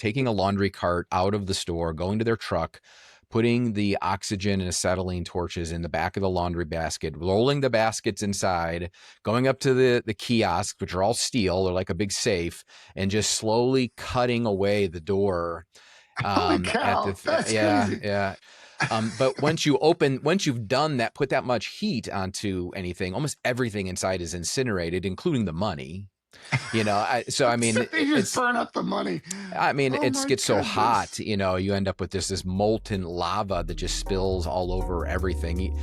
taking a laundry cart out of the store, going to their truck, putting the oxygen and acetylene torches in the back of the laundry basket, rolling the baskets inside, going up to the kiosks, which are all steel, they're like a big safe, and just slowly cutting away the door. Holy At cow, the that's yeah, crazy. yeah. But once you've done that, put that much heat onto anything, almost everything inside is incinerated, including the money. So I So mean, they just burn up the money. Oh it my gets so hot, goodness. you end up with this molten lava that just spills all over everything.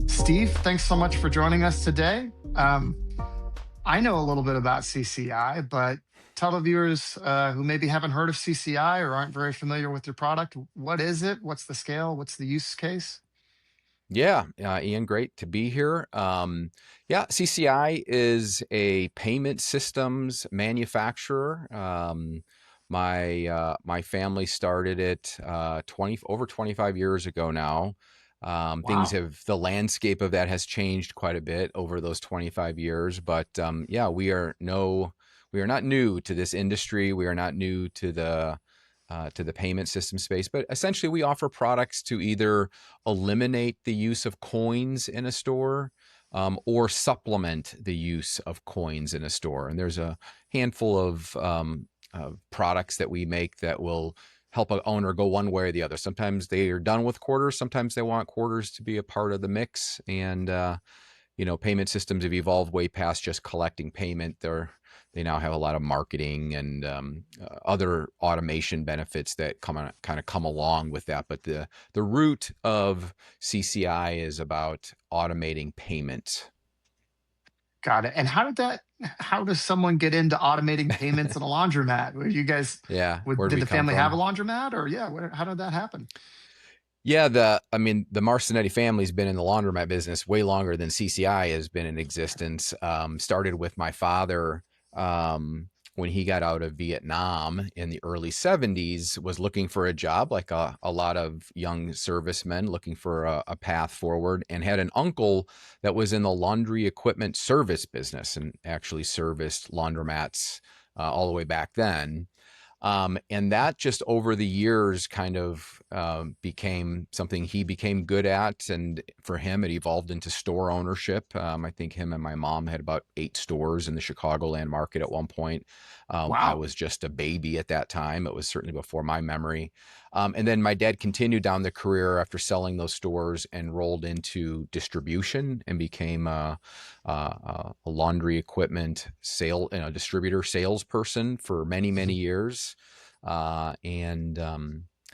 Steve, thanks so much for joining us today. I know a little bit about CCI, but tell the viewers who maybe haven't heard of CCI or aren't very familiar with your product, what is it? What's the scale? What's the use case? Yeah, Ian, great to be here. Yeah, CCI is a payment systems manufacturer. My family started it 25 years ago now. Wow. The landscape of that has changed quite a bit over those 25 years, but yeah, we are not new to this industry. We are not new to the payment system space, but essentially we offer products to either eliminate the use of coins in a store, or supplement the use of coins in a store. And there's a handful of products that we make that will help an owner go one way or the other. Sometimes they are done with quarters. Sometimes they want quarters to be a part of the mix. And payment systems have evolved way past just collecting payment. They now have a lot of marketing and other automation benefits that kind of come along with that. But the root of CCI is about automating payment. Got it. And how does someone get into automating payments in a laundromat? Were you guys, Yeah, where do did we the come family have a from? laundromat or yeah, how did that happen? Yeah, the Marcionetti family's been in the laundromat business way longer than CCI has been in existence. Started with my father when he got out of Vietnam in the early 70s, was looking for a job like a lot of young servicemen looking for a path forward, and had an uncle that was in the laundry equipment service business and actually serviced laundromats all the way back then. And that just over the years kind of became something he became good at. And for him, it evolved into store ownership. I think him and my mom had about 8 stores in the Chicagoland market at one point. I Wow. was just a baby at that time. It was certainly before my memory. And then my dad continued down the career after selling those stores and rolled into distribution and became a laundry equipment distributor salesperson for many, many years. And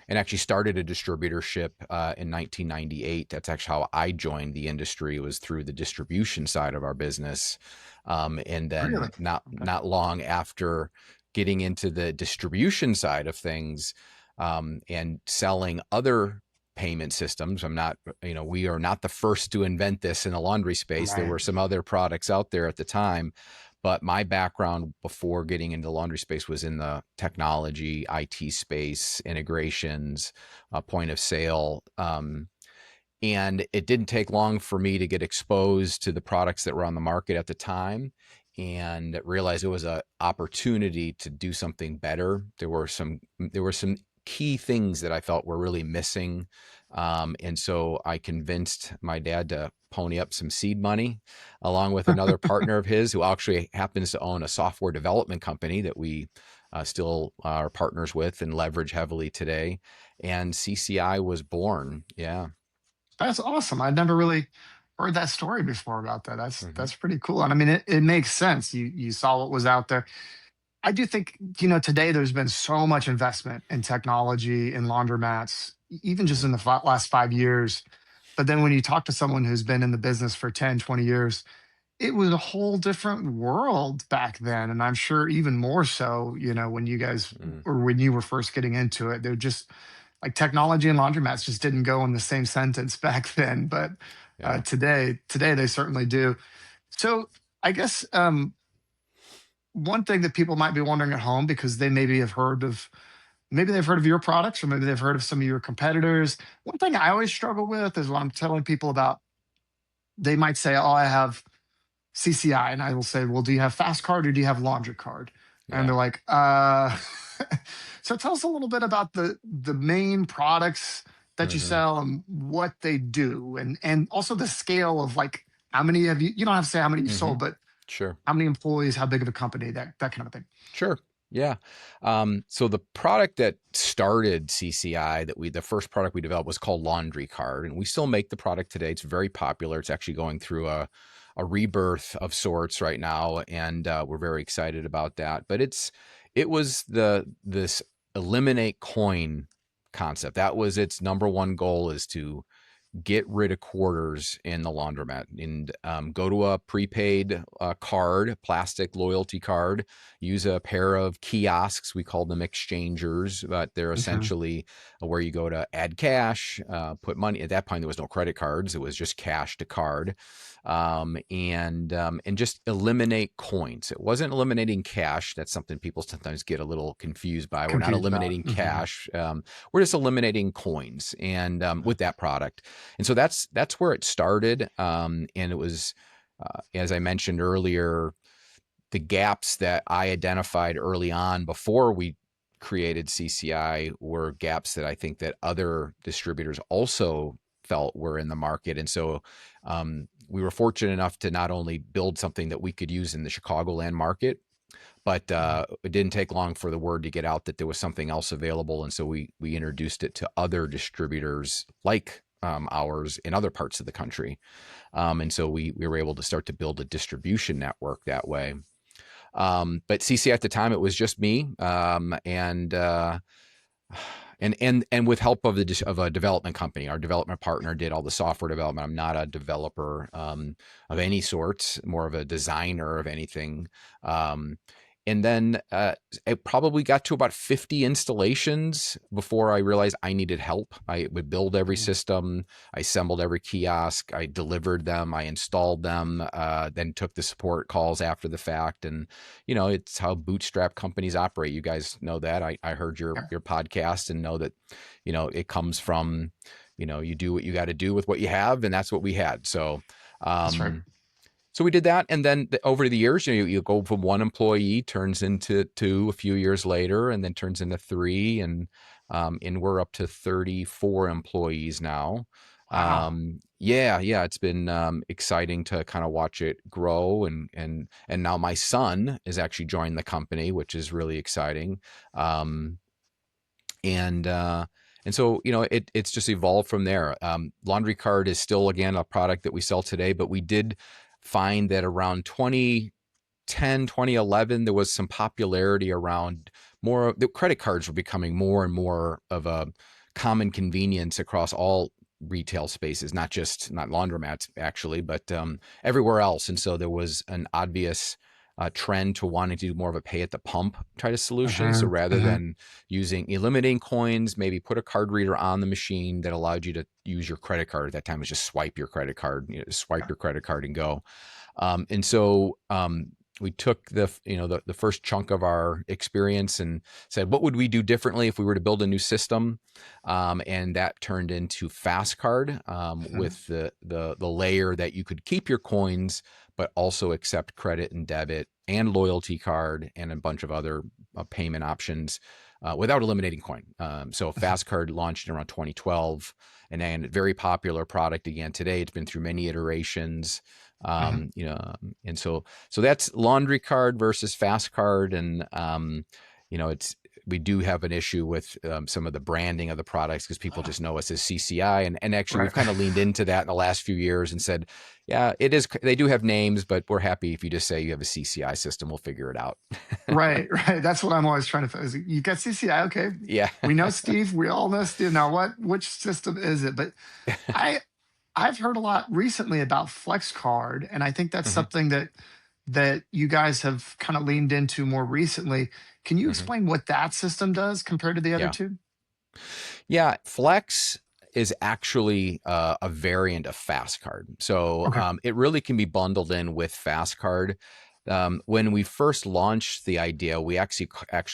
actually started a distributorship in 1998. That's actually how I joined the industry, was through the distribution side of our business. And then Really? Okay. not long after getting into the distribution side of things, and selling other payment systems. We are not the first to invent this in the laundry space. There Right. were some other products out there at the time, but my background before getting into laundry space was in the technology, IT space, integrations, point of sale. And it didn't take long for me to get exposed to the products that were on the market at the time and realize it was an opportunity to do something better. There were some key things that I felt were really missing. And so I convinced my dad to pony up some seed money along with another partner of his who actually happens to own a software development company that we still are partners with and leverage heavily today. And CCI was born. Yeah. That's awesome. I'd never really heard that story before about that. Mm-hmm. That's pretty cool. And I mean, it makes sense. You saw what was out there. I do think, today there's been so much investment in technology in laundromats, even just in the last 5 years. But then when you talk to someone who's been in the business for 10, 20 years, it was a whole different world back then. And I'm sure even more so, when you guys Mm-hmm. or when you were first getting into it, they're just like technology and laundromats just didn't go in the same sentence back then. But Yeah. today they certainly do. So I guess one thing that people might be wondering at home because they maybe have heard of maybe they've heard of your products, or maybe they've heard of some of your competitors. One thing I always struggle with is when I'm telling people about, they might say, "Oh, I have CCI," and I will say, "Well, do you have FasCard or do you have LaundryCard?" And Yeah. they're like, So tell us a little bit about the main products that you Hmm. sell and what they do, and also the scale of like how many have you. You don't have to say how many you've Hmm. sold, but Sure. how many employees, how big of a company, that kind of thing. Sure. Yeah. So the product that started CCI, the first product we developed was called LaundryCard, and we still make the product today. It's very popular. It's actually going through a rebirth of sorts right now, and we're very excited about that. But it was this eliminate coin concept. That was its number one goal, is to get rid of quarters in the laundromat and go to a prepaid card, plastic loyalty card, use a pair of kiosks. We call them exchangers, but they're Mhm. essentially where you go to add cash, put money. At that point, there was no credit cards. It was just cash to card. And just eliminate coins. It wasn't eliminating cash. That's something people sometimes get a little confused by. We're not Confused about. eliminating cash. We're just eliminating coins, and with that product. And so that's where it started. And it was, as I mentioned earlier, the gaps that I identified early on before we created CCI were gaps that I think that other distributors also felt were in the market. And so we were fortunate enough to not only build something that we could use in the Chicagoland market, but Mhm. it didn't take long for the word to get out that there was something else available. And so we introduced it to other distributors like ours in other parts of the country. And so we were able to start to build a distribution network that way. But CC at the time, it was just me, and with help of a development company. Our development partner did all the software development. I'm not a developer of any sort, more of a designer of anything. Um, and then it probably got to about 50 installations before I realized I needed help. I would build every Mhm. system, I assembled every kiosk, I delivered them, I installed them, then took the support calls after the fact. And it's how bootstrap companies operate. You guys know that. I heard your Yeah, your podcast and know that it comes from you do what you got to do with what you have, and that's what we had. So that's right. um so we did that, and then over the years, you go from one employee turns into two a few years later, and then turns into three, and we're up to 34 employees now. Wow. Yeah, it's been exciting to kind of watch it grow, and now my son is actually joined the company, which is really exciting. Um, and uh, and so it's just evolved from there. Laundry Card is still again a product that we sell today, but we did find that around 2010, 2011, there was some popularity around more. The credit cards were becoming more and more of a common convenience across all retail spaces, not laundromats actually, but everywhere else. And so there was an obvious trend to wanting to do more of a pay at the pump type of solution. So Hmm. rather Hmm. than eliminating coins, maybe put a card reader on the machine that allowed you to use your credit card. At that time, it was just swipe your credit card, swipe your credit card and go. And so we took the first chunk of our experience and said, what would we do differently if we were to build a new system? And that turned into FasCard, with the layer that you could keep your coins, but also accept credit and debit and loyalty card and a bunch of other payment options without eliminating coin. So FasCard launched in around 2012, and then very popular product again today. It's been through many iterations. Hmm. And so that's Laundry Card versus FasCard. And it's we do have an issue with some of the branding of the products, because people just know us as CCI, and actually Right. we've kind of leaned into that in the last few years and said, yeah, it is, they do have names, but we're happy if you just say you have a CCI system, we'll figure it out. Right, right. That's what I'm always trying to. Is you got CCI? Okay, Yeah. we know Steve. We all know Steve. Now, Which system is it? But I, I've heard a lot recently about Flex Card, and I think that's Hmm. something that you guys have kind of leaned into more recently. Can you Hmm. explain what that system does compared to the other Yeah. two? Yeah, Flex is actually a variant of FastCard. So Okay. it really can be bundled in with FastCard. When we first launched the idea, we actually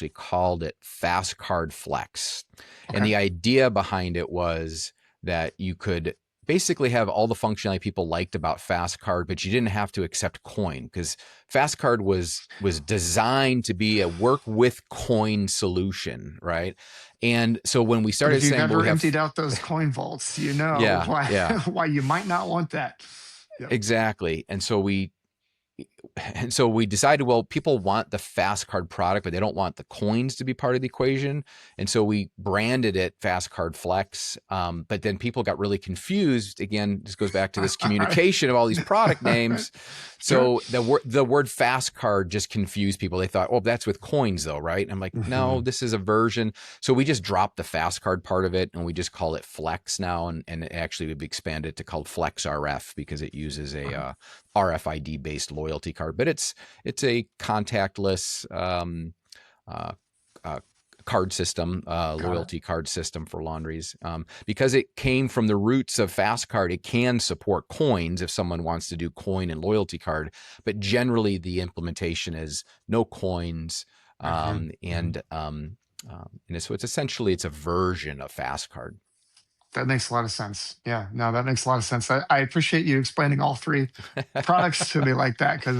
called it FasCard Flex, and Okay. the idea behind it was that you could basically have all the functionality people liked about FasCard, but you didn't have to accept coin, because FasCard was designed to be a work with coin solution, right? And so when we But if started you've saying, well, ever we have, emptied out those coin vaults, you know yeah, why yeah, why you might not want that. Yep. exactly. And so we decided, well, people want the FasCard product, but they don't want the coins to be part of the equation. And so we branded it FasCard Flex. But then people got really confused. Again, this goes back to this All right. communication of all these product names. Sure. So the word FasCard just confused people. They thought, oh, that's with coins though, right? And I'm like, no, Mhm. this is a version. So we just dropped the FasCard part of it, and we just call it Flex now. And actually we've expanded to called Flex RF, because it uses a RFID based loyalty card, but it's a contactless uh, uh, card system, Got it. loyalty card system for laundries. Because it came from the roots of FastCard, it can support coins if someone wants to do coin and loyalty card, but generally the implementation is no coins. Mhm. Mhm. So it's essentially it's a version of FastCard. That makes a lot of sense. Yeah, no, that makes a lot of sense. I appreciate you explaining all three products to me like that, because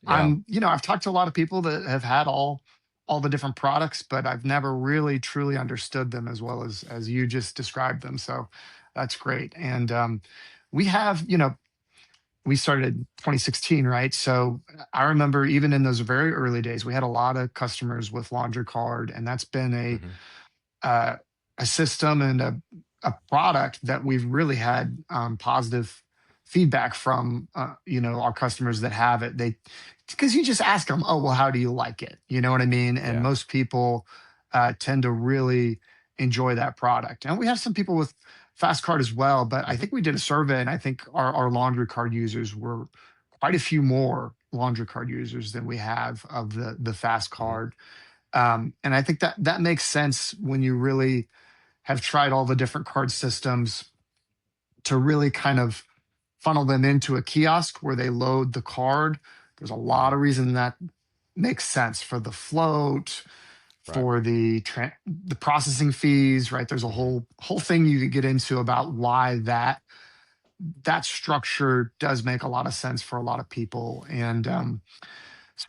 Yeah. I've talked to a lot of people that have had all the different products, but I've never really truly understood them as well as you just described them. So that's great. And we have, we started in 2016, right? So I remember even in those very early days, we had a lot of customers with LaundryCard, and that's been Hmm. uh, a system and a product that we've really had positive feedback from our customers that have it. They, because you just ask them, oh well, how do you like it, you know what I mean? And Yeah. most people tend to really enjoy that product. And we have some people with fast card as well, but I Hmm. think we did a survey, and I think our laundry card users were quite a few more laundry card users than we have of the fast Hmm. card. And I think that that makes sense when you really have tried all the different card systems to really kind of funnel them into a kiosk where they load the card. There's a lot Hmm. of reason that makes sense for the float, Right. for the processing fees, right? There's a Hmm. whole thing you could get into about why that structure does make a lot of sense for a lot of people. And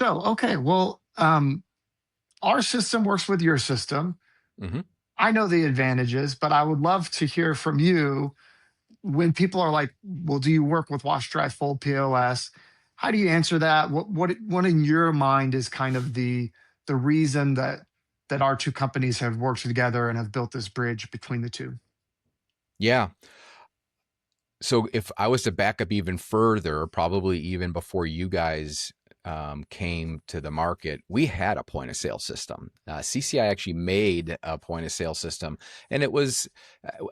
okay, well, our system works with your system. Hmm. I know the advantages, but I would love to hear from you when people are like, "Well, do you work with wash, dry, fold POS?" How do you answer that? What in your mind is kind of the reason that our two companies have worked together and have built this bridge between the two? Yeah. So if I was to back up even further, probably even before you guys came to the market, we had a point of sale system. CCI actually made a point of sale system, and it was,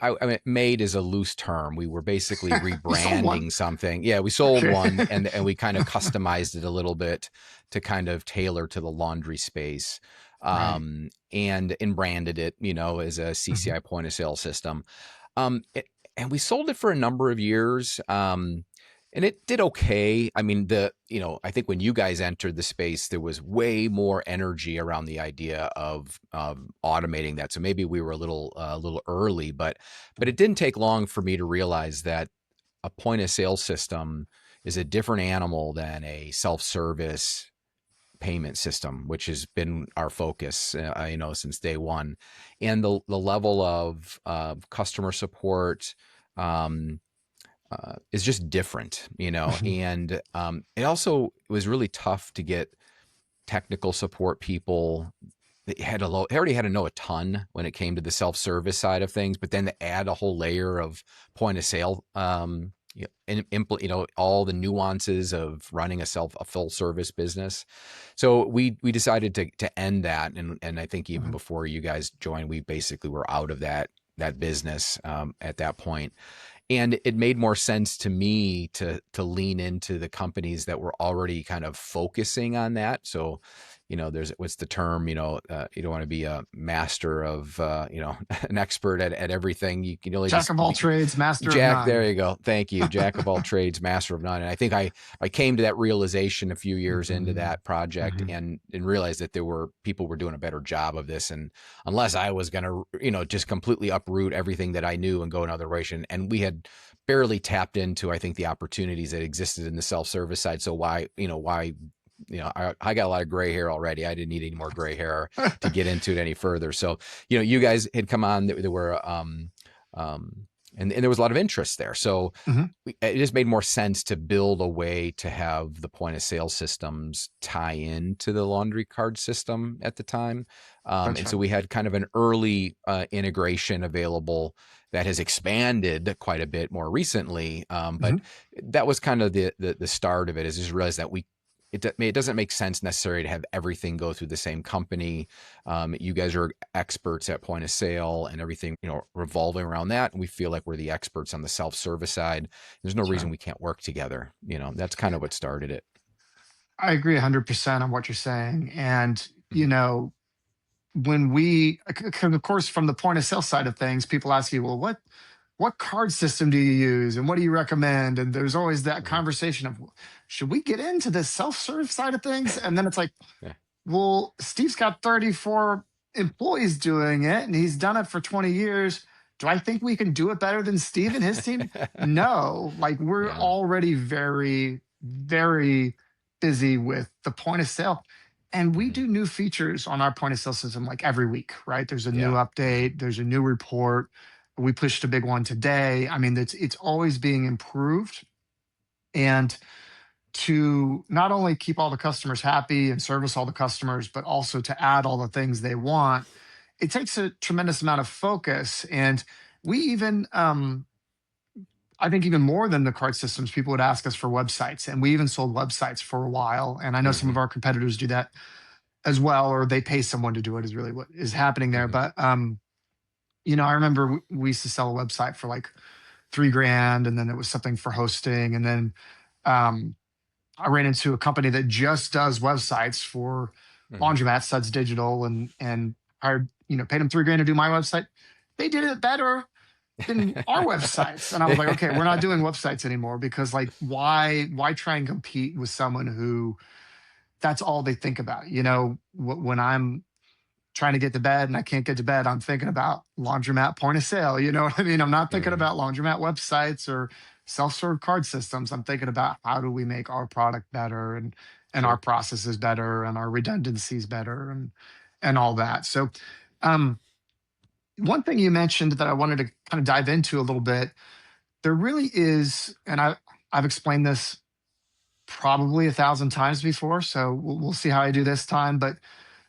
I mean, made is a loose term. We were basically You sold one. rebranding something. Yeah, we sold Okay. one, and we kind of customized it a little bit to kind of tailor to the laundry space, Right. and branded it, as a Mhm. CCI point of sale system. Um, and we sold it for a number of years. And it did okay. I mean, I think when you guys entered the space, there was way more energy around the idea of automating that. So maybe we were a little early, but it didn't take long for me to realize that a point of sale system is a different animal than a self-service payment system, which has been our focus, since day one. And the level of customer support, um, is just different, Mhm. and it also was really tough to get technical support people that they already had to know a ton when it came to the self-service side of things, but then to add a whole layer of point of sale, and all the nuances of running a full service business. So we decided to end that, and I think even Mhm. before you guys joined, we basically were out of that business at that point. And it made more sense to me to lean into the companies that were already kind of focusing on that. So there's what's the term, you don't want to be a master of, an expert at everything. You can only Jack just of all trades, master of Jack, there none. you go. Thank you. Jack of all trades, master of none. And I think I came to that realization a few years into Mhm. that project, Mhm. and realized that there were people were doing a better job of this. And unless I was going to, just completely uproot everything that I knew and go another direction, and we had barely tapped into, I think, the opportunities that existed in the self-service side. So why, I got a lot of gray hair already. I didn't need any more gray hair to get into it any further. So, you guys had come on, there were, um, and there was a lot of interest there. So Mhm. it just made more sense to build a way to have the point of sale systems tie into the LaundryCard system at the time. That's And right. so we had kind of an early integration available that has expanded quite a bit more recently. But Mhm. that was kind of the start of it, is just realize that it doesn't make sense necessarily to have everything go through the same company. You guys are experts at point of sale and everything, revolving around that. And we feel like we're the experts on the self-service side. There's no That's reason right. we can't work together. That's kind of what started it. I agree 100% on what you're saying. And, Mhm. when we, of course, from the point of sale side of things, people ask you, well, what card system do you use and what do you recommend? And there's always that Mhm. conversation of, should we get into the self-serve side of things? And then it's like, Yeah. well, Steve's got 34 employees doing it and he's done it for 20 years. Do I think we can do it better than Steve and his team? No, like we're Yeah. already very, very busy with the point of sale. And we Mhm. do new features on our point of sale system like every week, right? There's a new Yeah. update, there's a new report. We pushed a big one today. I mean, it's always being improved. And to not only keep all the customers happy and service all the customers, but also to add all the things they want, it takes a tremendous amount of focus. And we even, I think, even more than the card systems, people would ask us for websites. And we even sold websites for a while. And I know some of Mhm. our competitors do that as well, or they pay someone to do it, is really what is happening there. Mhm. But, I remember we used to sell a website for like 3 grand, and then it was something for hosting. And then, um, I ran into a company that just does websites for Mhm. laundromats, Suds Digital, and hired, paid them 3 grand to do my website. They did it better than our websites. And I was like, okay, we're not doing websites anymore because like why try and compete with someone who that's all they think about? When I'm trying to get to bed and I can't get to bed, I'm thinking about laundromat point of sale. You know what I mean? I'm not thinking Mhm. about laundromat websites or self-serve card systems. I'm thinking about how do we make our product better and our Sure. processes better and our redundancies better and all that. So um one thing you mentioned that I wanted to kind of dive into a little bit, there really is, and I've explained this probably 1,000 times before, so we'll see how I do this time, but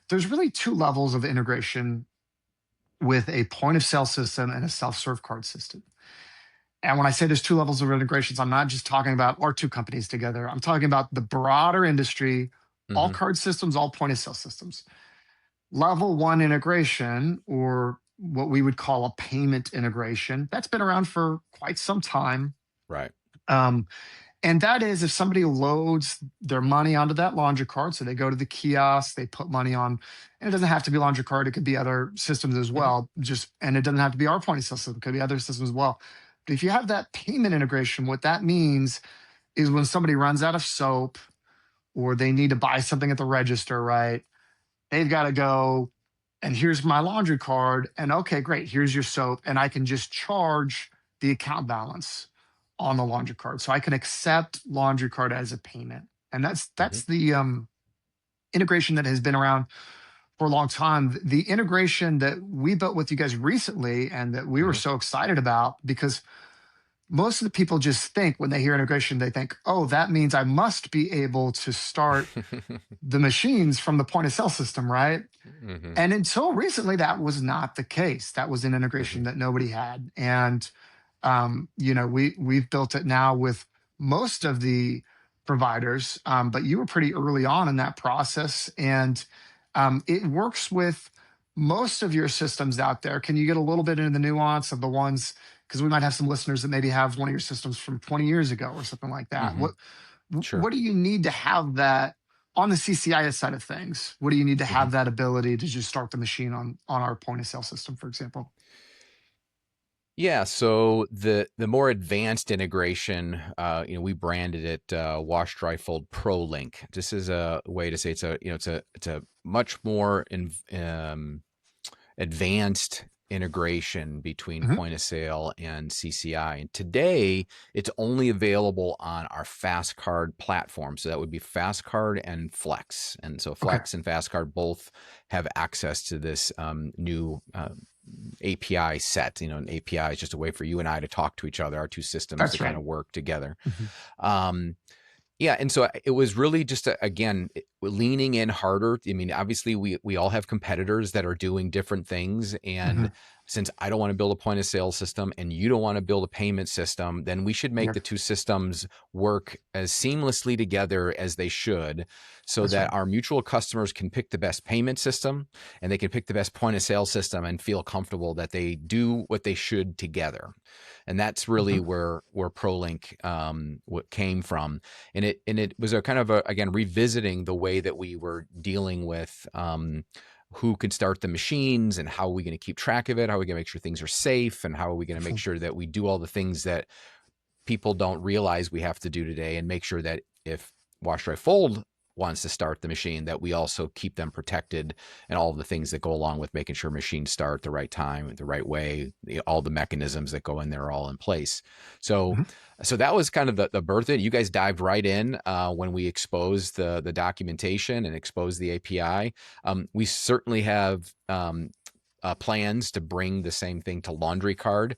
there's really two levels of integration with a point of sale system and a self serve card system. And when I say there's two levels of integrations, I'm not just talking about our two companies together. I'm talking about the broader industry, all Mhm. card systems, all point of sale systems. Level one integration, or what we would call a payment integration, that's been around for quite some time. Right. Um, And that is if somebody loads their money onto that laundry card, so they go to the kiosk, they put money on, and it doesn't have to be laundry card, it could be other systems as Mhm. well. And it doesn't have to be our point of sale system, it could be other systems as well. But if you have that payment integration, what that means is when somebody runs out of soap or they need to buy something at the register, right? They've got to go and here's my laundry card. And okay, great, here's your soap. And I can just charge the account balance on the laundry card. So I can accept laundry card as a payment. And that's Mhm. that's the integration that has been around for a long time. The integration that we built with you guys recently and that we were Mhm. so excited about because most of the people just think when they hear integration, they think, oh, that means I must be able to start the machines from the point of sale system, right? Mhm. And until recently, that was not the case. That was an integration Mhm. that nobody had. And we've built it now with most of the providers, but you were pretty early on in that process, and it works with most of your systems out there. Can you get a little bit into the nuance of the ones? Because we might have some listeners that maybe have one of your systems from 20 years ago or something like that. Mhm. What Sure. what do you need to have that On the CCI side of things, what do you need to Mhm. have that ability to just start the machine on our point of sale system, for example? Yeah, so the more advanced integration, we branded it Wash Dry Fold ProLink. This is a way to say it's a much more advanced integration between Hmm. point of sale and CCI. And today, it's only available on our FasCard platform. So that would be FasCard and Flex. And so Okay, Flex and FasCard both have access to this new API set. An API is just a way for you and I to talk to each other, our two systems to that's kind right. of work together. Hmm. Um, yeah, and so it was really just again leaning in harder. I mean, obviously we all have competitors that are doing different things, and Hmm. since I don't want to build a point of sale system and you don't want to build a payment system, then we should make Yep, the two systems work as seamlessly together as they should, so that's right. that our mutual customers can pick the best payment system and they can pick the best point of sale system and feel comfortable that they do what they should together. And that's really Hmm. where ProLink what came from, and it was a kind of again revisiting the way that we were dealing with who could start the machines and how are we going to keep track of it, how are we going to make sure things are safe, and how are we going to make sure that we do all the things that people don't realize we have to do today, and make sure that if Wash Dry Fold wants to start the machine, that we also keep them protected, and all of the things that go along with making sure machines start the right time, the right way, all the mechanisms that go in there are all in place. So, Hmm. so that was kind of the birth of it. You guys dived right in when we exposed the documentation and exposed the API. We certainly have plans to bring the same thing to LaundryCard.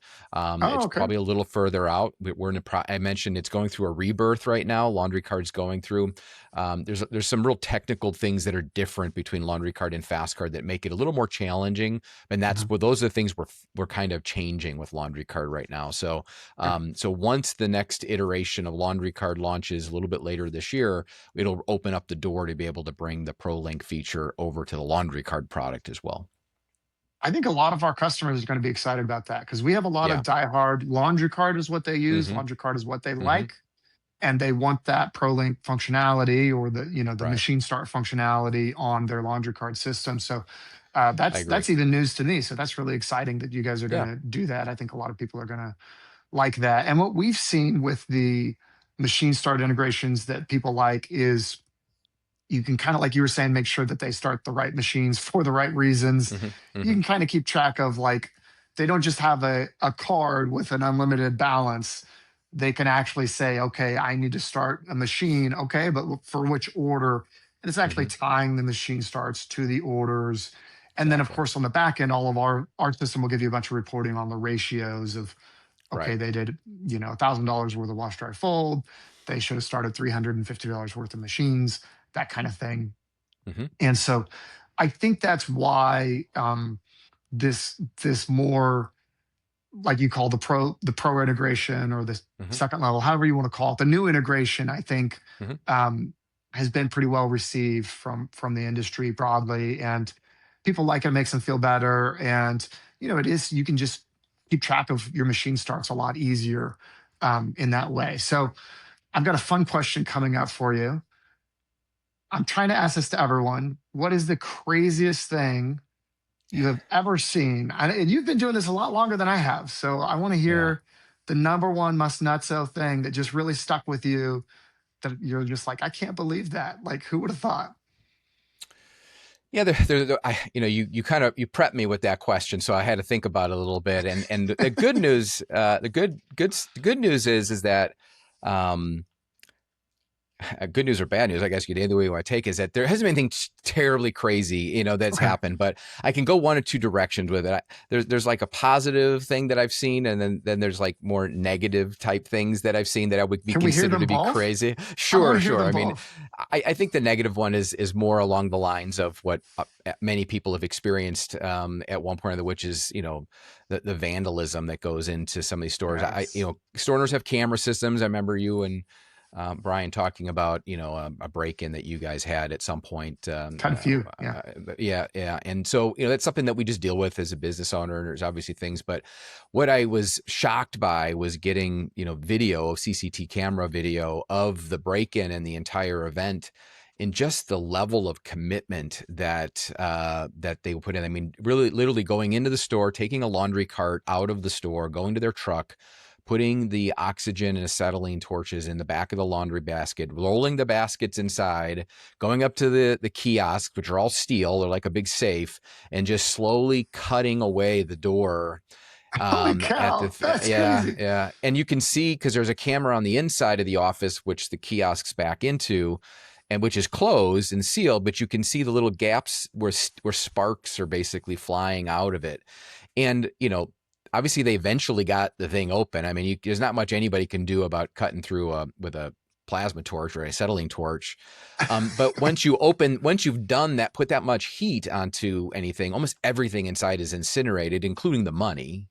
Oh, It's okay. probably a little further out. We're in I mentioned it's going through a rebirth right now. LaundryCard's going through. There's some real technical things that are different between LaundryCard and FasCard that make it a little more challenging, and that's Hmm. what those are the things we're kind of changing with LaundryCard right now. So Okay. so once the next iteration of LaundryCard launches a little bit later this year, it'll open up the door to be able to bring the ProLink feature over to the LaundryCard product as well. I think a lot of our customers are going to be excited about that because we have a lot of Yeah. diehard laundry card is what they use. Mm-hmm. Laundry card is what they Mm-hmm. like, and they want that ProLink functionality or the Right. machine start functionality on their laundry card system. So I that's agree. even news to me. So that's really exciting that you guys are going Yeah. to do that. I think a lot of people are going to like that. And what we've seen with the machine start integrations that people like is you can kind of, like you were saying, make sure that they start the right machines for the right reasons. Mm-hmm. You Mm-hmm. can kind of keep track of, like, they don't just have a card with an unlimited balance. They can actually say, okay, I need to start a machine. Okay, but for which order? And it's actually Mm-hmm. tying the machine starts to the orders. And then, of Exactly. course, on the back end, all of our system will give you a bunch of reporting on the ratios of, okay, Right. they did, $1,000 worth of wash dry fold. They should have started $350 worth of machines, that kind of thing. Mm-hmm. And so I think that's why this more, like you call the pro integration, or the Mm-hmm. second level, however you want to call it, the new integration, I think Mm-hmm. um, has been pretty well received from the industry broadly, and people like it. It makes them feel better, and it is, you can just keep track of your machine starts a lot easier in that way. So I've got a fun question coming up for you. I'm trying to ask this to everyone. What is the craziest thing you have ever seen? And you've been doing this a lot longer than I have. So I want to Yeah. hear the number one must nutso thing that just really stuck with you, that you're just like, I can't believe that. Like, who would have thought? Yeah, you kind of you prepped me with that question, so I had to think about it a little bit. And the good news, the good news is that um, good news or bad news, I guess you either way you want to take, is that there hasn't been anything terribly crazy, that's Okay. happened. But I can go one or two directions with it. There's like a positive thing that I've seen, and then there's like more negative type things that I've seen that I would be Can we hear considered them to be both? crazy. I want Sure, to hear sure. them I mean, both. I think the negative one is more along the lines of what many people have experienced at one point or the, which is the vandalism that goes into some of these stores. Yes. Store owners have camera systems. I remember you and Brian talking about a break-in that you guys had at some point. Kind of few. Yeah. Yeah, yeah, and so that's something that we just deal with as a business owner. And there's obviously things, but what I was shocked by was getting video, CCT camera video of the break-in and the entire event. in just the level of commitment that that they put in. I mean, really, literally going into the store, taking a laundry cart out of the store, going to their truck, putting the oxygen and acetylene torches in the back of the laundry basket, rolling the baskets inside, going up to the kiosks, which are all steel, they're like a big safe, and just slowly cutting away the door Holy at cow, the that's yeah, crazy. yeah, and you can see because there's a camera on the inside of the office which the kiosks back into, and which is closed and sealed, but you can see the little gaps where sparks are basically flying out of it. And obviously they eventually got the thing open. I mean, there's not much anybody can do about cutting through with a plasma torch or a acetylene torch. But once you've done that, put that much heat onto anything, almost everything inside is incinerated, including the money.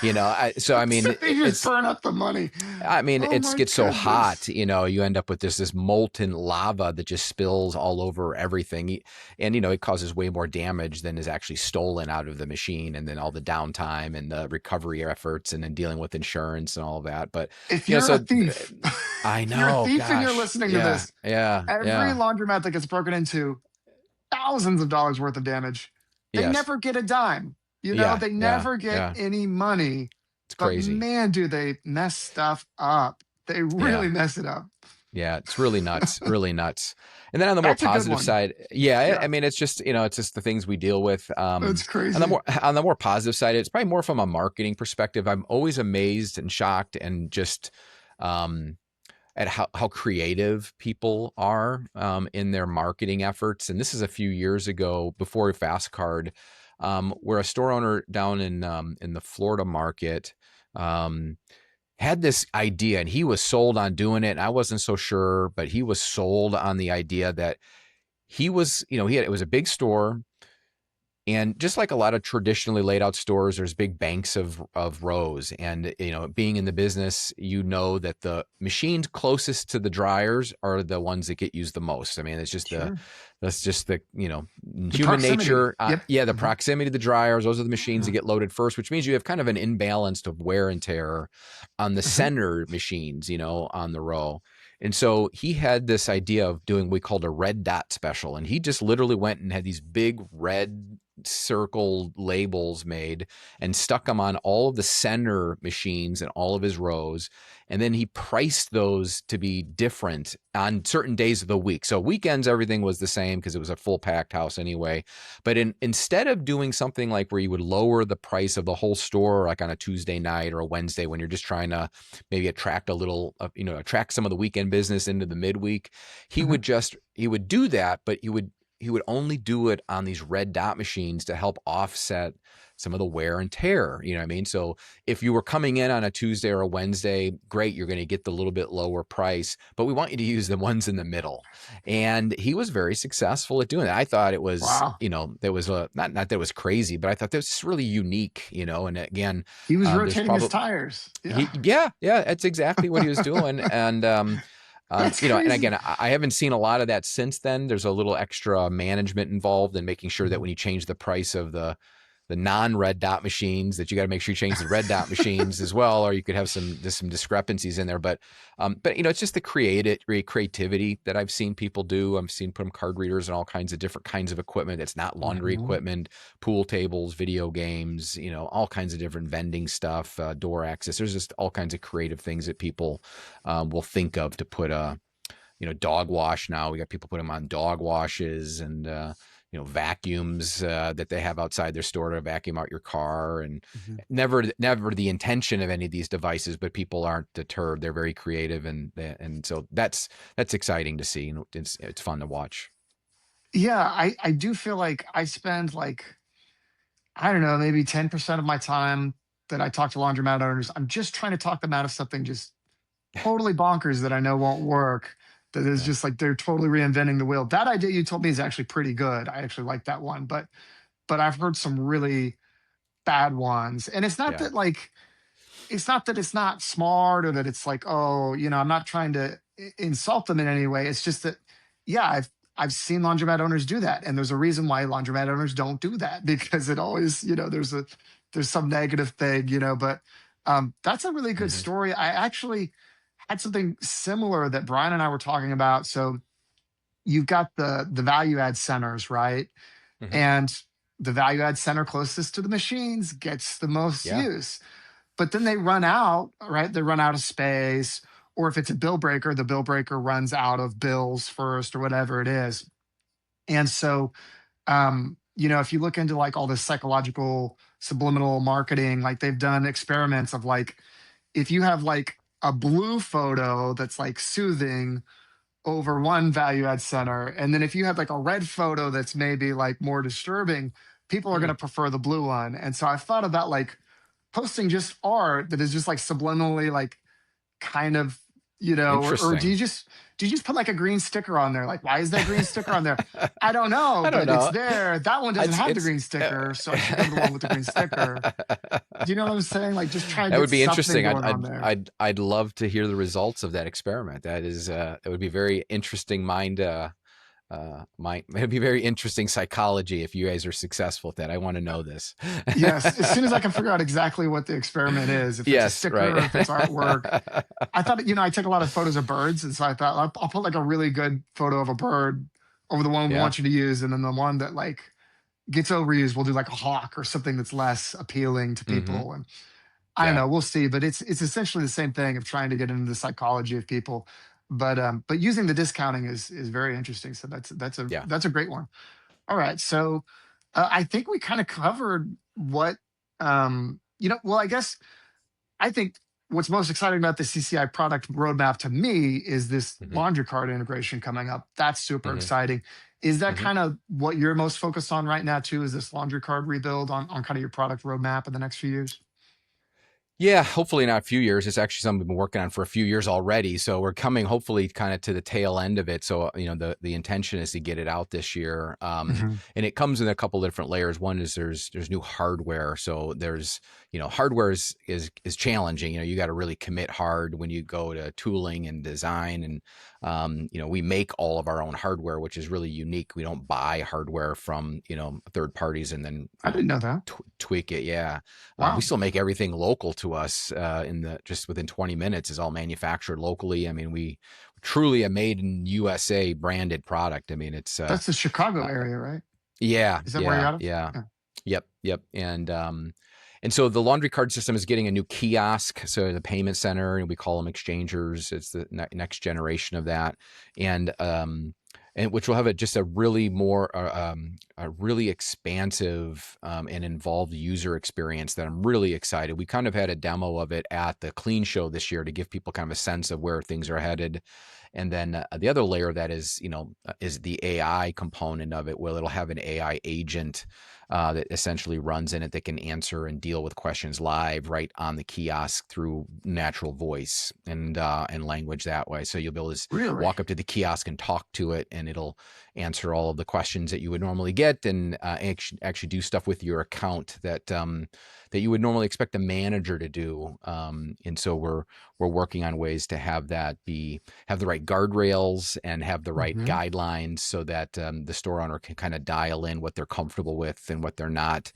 So I So mean, they just burn up the money. Oh it my gets so hot, goodness. you end up with this molten lava that just spills all over everything. And, it causes way more damage than is actually stolen out of the machine. And then all the downtime and the recovery efforts and then dealing with insurance and all of that. But, If you're a so thief, I if you're a know, thief and you're gosh. listening to Yeah. this, Yeah. every Yeah. laundromat that gets broken into, thousands of dollars worth of damage, they Yes. never get a dime. Yeah. They Yeah. never get Yeah. any money. It's But crazy. man, do they mess stuff up. They Yeah. really mess it up. Yeah, it's really nuts, really nuts. And then on the more That's a good positive one. side, yeah, I Yeah, mean, it's just it's just the things we deal with. that's On the crazy. more positive side, it's probably more from a marketing perspective. I'm always amazed and shocked and just um, at how creative people are in their marketing efforts. And this is a few years ago, before FasCard, where a store owner down in the Florida market. Had this idea and he was sold on doing it. And I wasn't so sure, but he was sold on the idea that he was, it was a big store. And just like a lot of traditionally laid out stores, there's big banks of rows. And being in the business, that the machines closest to the dryers are the ones that get used the most. I mean, Sure. that's just the The human proximity. nature. Yep. Yeah, the Mhm. proximity to the dryers, those are the machines that Yeah. get loaded first, which means you have kind of an imbalance of wear and tear on the Mhm. center machines, on the row. And so he had this idea of doing what we called a red dot special. And he just literally went and had these big red circle labels made and stuck them on all of the center machines and all of his rows. And then he priced those to be different on certain days of the week. So weekends, everything was the same because it was a full packed house anyway. But instead of doing something like where you would lower the price of the whole store, like on a Tuesday night or a Wednesday, when you're just trying to maybe attract attract some of the weekend business into the midweek, Mhm. he would do that, but he would only do it on these red dot machines to help offset some of the wear and tear. You know what I mean? So if you were coming in on a Tuesday or a Wednesday, great, you're going to get the little bit lower price, but we want you to use the ones in the middle. And he was very successful at doing that. I thought it was, Wow. there was not that it was crazy, but I thought that was really unique, and again, He was there's rotating his probably, tires. Yeah. yeah, that's exactly what he was doing. And, That's and crazy. again, I haven't seen a lot of that since then. There's a little extra management involved in making sure that Mhm. when you change the price of the non-red dot machines, that you got to make sure you change the red dot machines as well, or you could have some discrepancies in there. But it's just the creativity that I've seen people do. I've seen put them card readers and all kinds of different kinds of equipment. That's not laundry Mhm. equipment, pool tables, video games, all kinds of different vending stuff, door access. There's just all kinds of creative things that people will think of to put dog wash. Now we got people put them on dog washes and vacuums that they have outside their store to vacuum out your car. And Mhm. never the intention of any of these devices, but people aren't deterred. They're very creative, and so that's exciting to see. It's fun to watch. Yeah, I do feel like I spend like, I don't know, maybe 10% of my time that I talk to laundromat owners, I'm just trying to talk them out of something just totally bonkers that I know won't work. That is Yeah, just like they're totally reinventing the wheel. That idea you told me is actually pretty good. I actually like that one. But I've heard some really bad ones. And yeah. it's not that it's not smart or that it's like, oh, I'm not trying to insult them in any way. It's just that, yeah, I've seen laundromat owners do that, and there's a reason why laundromat owners don't do that because it always, there's some negative thing, But that's a really good Hmm. story. I actually had something similar that Brian and I were talking about. So you've got the value add centers, right? Hmm. And the value add center closest to the machines gets the most Yeah. use. But then they run out, right? They run out of space. Or if it's a bill breaker, the bill breaker runs out of bills first or whatever it is. And so, if you look into like all this psychological subliminal marketing, like they've done experiments of like, if you have like a blue photo that's like soothing over one value add center, and then if you have like a red photo that's maybe like more disturbing, people are going Hmm. to prefer the blue one. And so I've thought about like posting just art that is just like subliminally like kind of, or do Interesting. you just put like a green sticker on there? Like, why is that green sticker on there? I don't know, I don't but it's know. there. That one doesn't have the It's green sticker, so I should go to the one with the green sticker. Do you know what I'm saying? Like, just try to that get would be something interesting. going on there. I'd love to hear the results of that experiment. That would be very interesting it'd be very interesting psychology if you guys are successful with that. I want to know this. Yes, as soon as I can figure out exactly what the experiment is, if it's a Yes, sticker right. or if it's artwork. I thought, I took a lot of photos of birds, and so I thought I'll put like a really good photo of a bird over the one we Yeah. want you to use, and then the one that like gets overused, we'll do like a hawk or something that's less appealing to Hmm. people. And I don't Yeah. know, we'll see. But it's essentially the same thing of trying to get into the psychology of people. But using the discounting is very interesting. So Yeah. that's a great one. All right. So I think we kind of covered what, well, I guess I think what's most exciting about the CCI product roadmap to me is this Hmm. laundry card integration coming up. That's super Hmm. exciting. Is that Hmm. kind of what you're most focused on right now, too? Is this laundry card rebuild on kind of your product roadmap in the next few years? Yeah, hopefully not a few years. It's actually something we've been working on for a few years already. So we're coming hopefully kind of to the tail end of it. So, the intention is to get it out this year. Hmm. And it comes in a couple different layers. One is there's new hardware. So hardware is challenging. You got to really commit hard when you go to tooling and design. And, we make all of our own hardware, which is really unique. We don't buy hardware from, third parties and then, I didn't know that. tweak it. Yeah. We Wow. still make everything local to us in the just within 20 minutes is all manufactured locally. I mean, we truly a made in USA branded product. I mean, it's That's the Chicago uh, area, right? yeah, Is that where you're yeah, out of? yeah. Yeah. Yep. And so the laundry card system is getting a new kiosk. So the payment center, and we call them exchangers. It's the next generation of that. And which will have just a really a really expansive and involved user experience that I'm really excited. We kind of had a demo of it at the Clean Show this year to give people kind of a sense of where things are headed. And then the other layer of that is the AI component of it, where it'll have an AI agent that essentially runs in it that can answer and deal with questions live right on the kiosk through natural voice and language that way. So you'll be able to Really? walk up to the kiosk and talk to it, and it'll answer all of the questions that you would normally get, and actually do stuff with your account that you would normally expect a manager to do. And so we're working on ways to have have the right guardrails and have the right Hmm. guidelines so that the store owner can kind of dial in what they're comfortable with and what they're not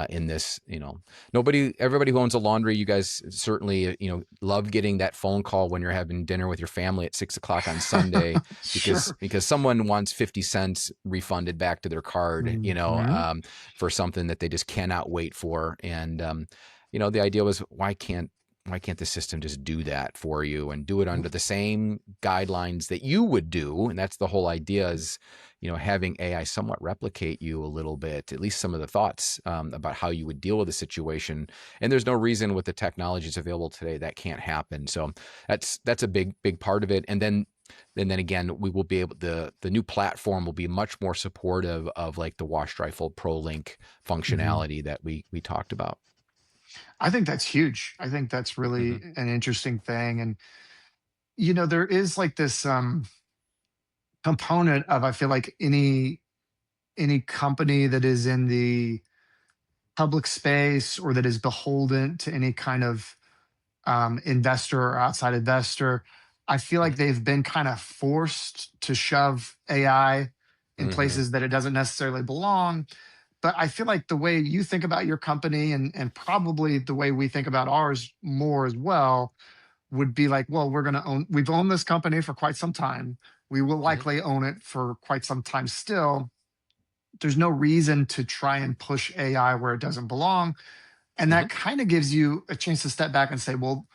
in this. Everybody who owns a laundry, you guys certainly, love getting that phone call when you're having dinner with your family at 6 o'clock on Sunday because Sure. someone wants 50 cents refunded back to their card, Hmm. for something that they just cannot wait for. And, the idea was why can't the system just do that for you and do it under the same guidelines that you would do? And that's the whole idea is, having AI somewhat replicate you a little bit, at least some of the thoughts about how you would deal with the situation. And there's no reason with the technologies available today that can't happen. So that's a big part of it. And then again, we will be able the new platform will be much more supportive of like the wash dry fold ProLink Hmm. functionality that we talked about. I think that's huge. I think that's really Hmm. an interesting thing. And there is like this component of, I feel like any company that is in the public space or that is beholden to any kind of investor or outside investor, I feel like Hmm. they've been kind of forced to shove AI in Hmm. places that it doesn't necessarily belong. But I feel like the way you think about your company, and probably the way we think about ours more as well, would be like, well, we've owned this company for quite some time. We will Hmm. likely own it for quite some time still. There's no reason to try and push AI where it doesn't belong. And that Hmm. kind of gives you a chance to step back and say, well,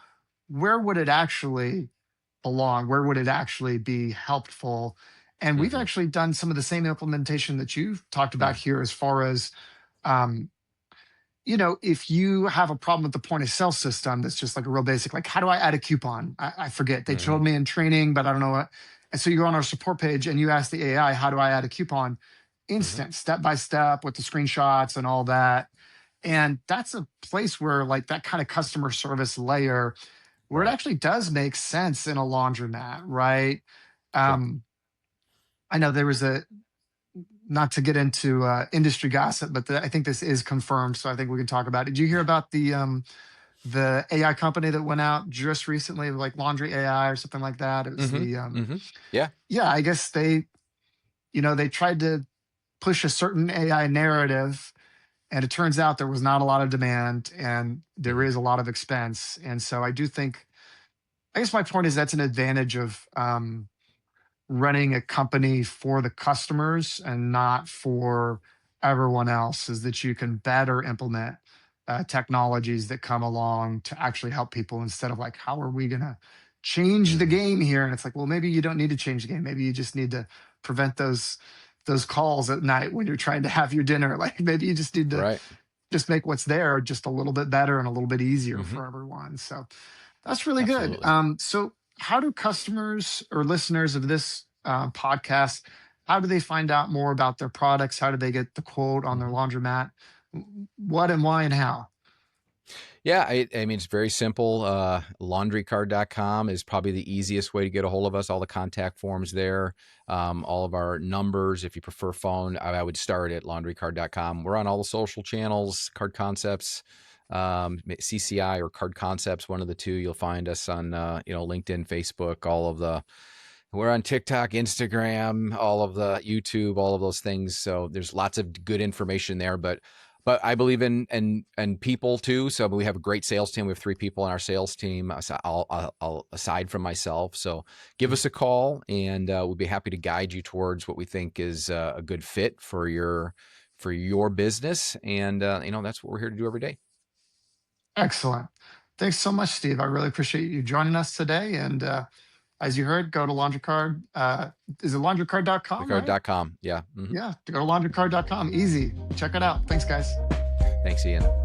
where would it actually belong? Where would it actually be helpful? And we've Hmm. actually done some of the same implementation that you've talked about here, as far as um, if you have a problem with the point of sale system, that's just like a real basic, like, how do I add a coupon? I forget. They Hmm. told me in training, but I don't know what. And so you go on our support page and you ask the AI, how do I add a coupon? Hmm. Instant, step by step with the screenshots and all that. And that's a place where, like, that kind of customer service layer, where it Right. actually does make sense in a laundromat, right? Sure. Um, I know there was not to get into industry gossip, but I think this is confirmed, so I think we can talk about it. Did you hear about the AI company that went out just recently, like Laundry AI or something like that? It was Hmm. the Hmm. Yeah. yeah, I guess they tried to push a certain AI narrative, and it turns out there was not a lot of demand, and there Hmm. is a lot of expense. And so I do think, I guess my point is, that's an advantage of running a company for the customers and not for everyone else, is that you can better implement technologies that come along to actually help people, instead of like, how are we going to change the Hmm. game here? And it's like, well, maybe you don't need to change the game. Maybe you just need to prevent those calls at night when you're trying to have your dinner. Like, maybe you just need to Right. just make what's there just a little bit better and a little bit easier Hmm. for everyone. So that's really good. Absolutely. So how do customers or listeners of this podcast, how do they find out more about their products? How do they get the quote on their Hmm. laundromat? What and why and how? Yeah, I mean, it's very simple. LaundryCard.com is probably the easiest way to get a hold of us. All the contact forms there, all of our numbers. If you prefer phone, I would start at LaundryCard.com. We're on all the social channels, Card Concepts, CCI or Card Concepts, one of the two. You'll find us on, LinkedIn, Facebook, all of the. We're on TikTok, Instagram, all of the YouTube, all of those things. So there's lots of good information there. But I believe in people too. So we have a great sales team. We have 3 people on our sales team, aside from myself. So give Mm. us a call, and we'll be happy to guide you towards what we think is a good fit for your business. And that's what we're here to do every day. Excellent. Thanks so much, Steve. I really appreciate you joining us today. And as you heard, go to LaundryCard. Is it laundrycard.com, right? LaundryCard.com. Yeah. Yeah, to go to laundrycard.com. Easy. Check it out. Thanks, guys. Thanks, Ian.